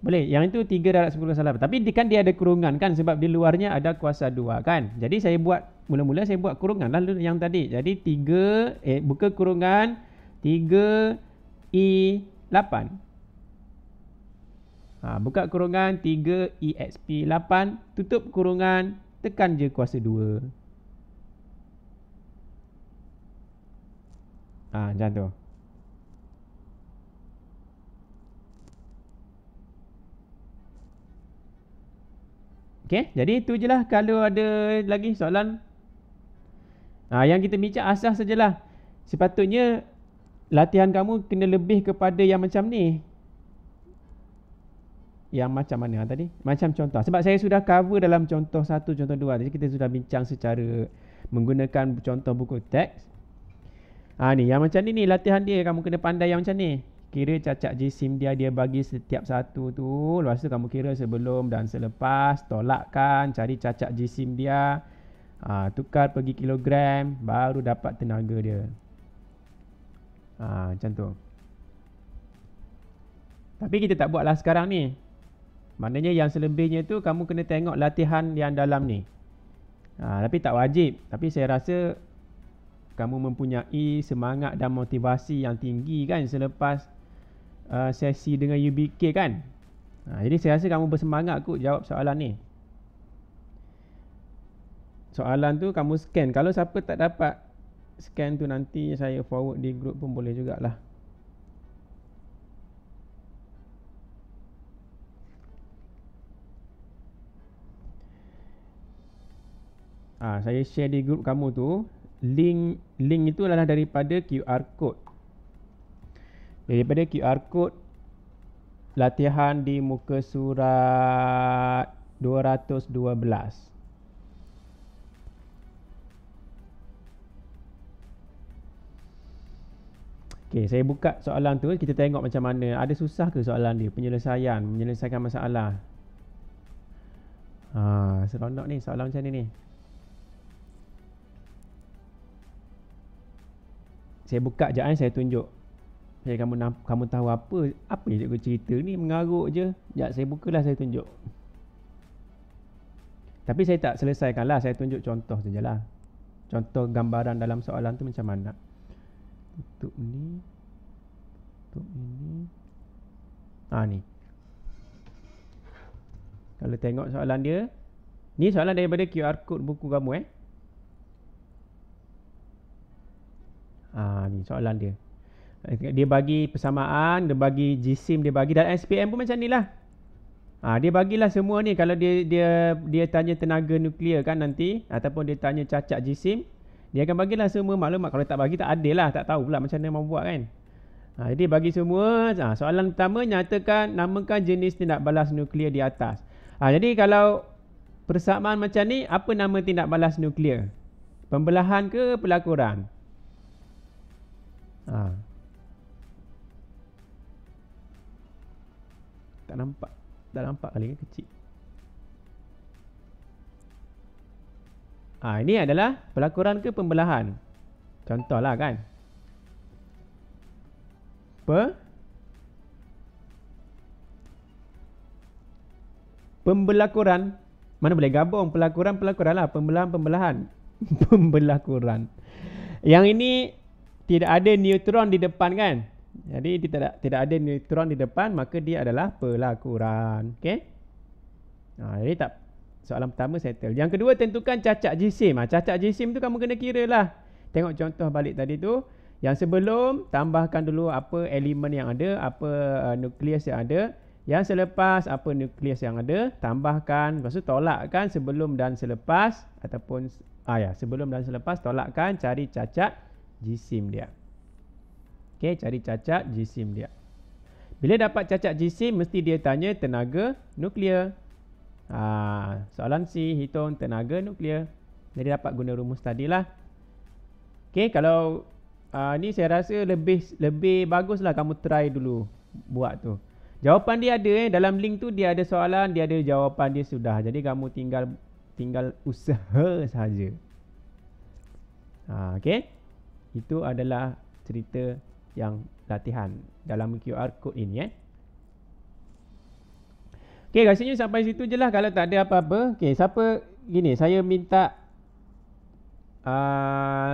Boleh. Yang itu 3 darab 10 kuasa 8. Tapi kan dia ada kurungan kan, sebab di luarnya ada kuasa 2 kan. Jadi saya buat, mula-mula saya buat kurungan lah yang tadi. Jadi 3, buka kurungan 3E8. Buka kurungan 3EXP8. Tutup kurungan, tekan je kuasa 2. Macam tu. Okay, jadi itu je lah. Kalau ada lagi soalan, yang kita bincang asas sajalah. Sepatutnya latihan kamu kena lebih kepada yang macam ni. Yang macam mana tadi? Macam contoh. Sebab saya sudah cover dalam contoh 1, contoh 2. Jadi kita sudah bincang secara menggunakan contoh buku teks. Ni yang macam ni latihan dia. Kamu kena pandai yang macam ni. Kira cacak jisim dia bagi setiap satu tu. Lepas tu kamu kira sebelum dan selepas. Tolakkan, cari cacak jisim dia. Tukar pergi kilogram. Baru dapat tenaga dia. Macam tu. Tapi kita tak buatlah sekarang ni. Maknanya yang selebihnya tu kamu kena tengok latihan yang dalam ni. Tapi tak wajib. Tapi saya rasa kamu mempunyai semangat dan motivasi yang tinggi kan selepas sesi dengan UBK kan. Jadi saya rasa kamu bersemangat kot jawab soalan ni. Soalan tu kamu scan. Kalau siapa tak dapat scan tu, nanti saya forward di grup pun boleh jugalah. Saya share di grup kamu tu. Link itu adalah daripada QR code. Daripada QR code latihan di muka surat 212. Okey, saya buka soalan tu, kita tengok macam mana. Ada susah ke soalan dia? Menyelesaikan masalah. Seronok ni soalan macam ni. Saya buka je, saya tunjuk. Saya kamu tahu apa yang cikgu cerita ni, mengarut je. Sekejap saya bukalah, saya tunjuk. Tapi saya tak selesaikan lah, saya tunjuk contoh sajalah. Contoh gambaran dalam soalan tu macam mana. Tutup ni. Tutup ini. Ni. Kalau tengok soalan dia, ni soalan daripada QR code buku kamu ni soalan dia. Dia bagi persamaan, dia bagi jisim, dia bagi dalam SPM pun macam ni lah. Dia bagilah semua ni. Kalau dia tanya tenaga nuklear kan nanti, ataupun dia tanya cacak jisim, dia akan bagilah semua maklumat. Kalau tak bagi, tak adil lah. Tak tahu pula macam mana mau buat kan. Jadi bagi semua. Soalan pertama, namakan jenis tindak balas nuklear di atas. Jadi kalau persamaan macam ni, apa nama tindak balas nuklear? Pembelahan ke pelakuran? Tak nampak kali kan, kecil. Ini adalah pelakuran ke pembelahan? Contohlah kan. Pembelakuran. Mana boleh gabung pelakuran lah, pembelahan. Pembelakuran. Yang ini tidak ada neutron di depan kan? Jadi tidak ada neutron di depan, maka dia adalah pelakuran. Okey? Jadi tak, soalan pertama settle. Yang kedua, tentukan cacak jisim. Cacak jisim tu kamu kena kira lah. Tengok contoh balik tadi tu. Yang sebelum, tambahkan dulu apa elemen yang ada, apa nukleus yang ada. Yang selepas, apa nukleus yang ada, tambahkan. Lepas tu tolakkan sebelum dan selepas. Ataupun sebelum dan selepas, tolakkan, cari cacak jisim dia. Okey, cari cacak jisim dia. Bila dapat cacak jisim, mesti dia tanya tenaga nuklear. Soalan C, hitung tenaga nuklear. Jadi dapat guna rumus tadilah. Okey, kalau ni saya rasa lebih baguslah kamu try dulu buat tu. Jawapan dia ada dalam link tu, dia ada soalan, dia ada jawapan dia sudah. Jadi kamu tinggal usaha saja. Okey. Itu adalah cerita yang latihan dalam QR code ini. Okey, rasanya sampai situ je lah kalau tak ada apa-apa. Okey, siapa gini, saya minta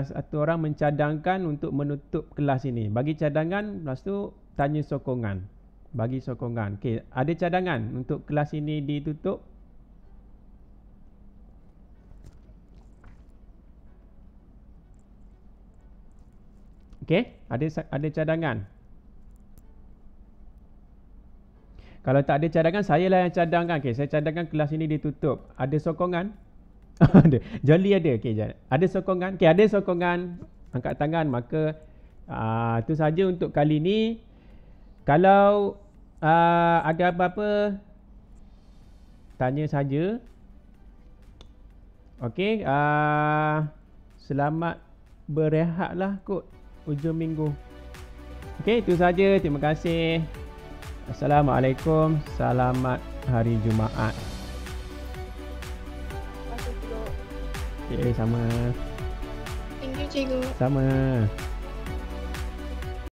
satu orang mencadangkan untuk menutup kelas ini. Bagi cadangan, lepas tu tanya sokongan. Bagi sokongan. Okey, ada cadangan untuk kelas ini ditutup? Okey, ada cadangan. Kalau tak ada cadangan, saya lah yang cadangkan. Okey, saya cadangkan kelas ini ditutup. Ada sokongan? Ada. Jolly ada. Okey, ada sokongan? Okey, ada sokongan. Angkat tangan. Maka itu saja untuk kali ini. Kalau ada apa-apa, tanya saja. Okey, selamat berehatlah kot hujung minggu. Okey, itu saja. Terima kasih. Assalamualaikum. Selamat hari Jumaat. Masuk dulu. Okey, sama. Thank you, cikgu. Sama.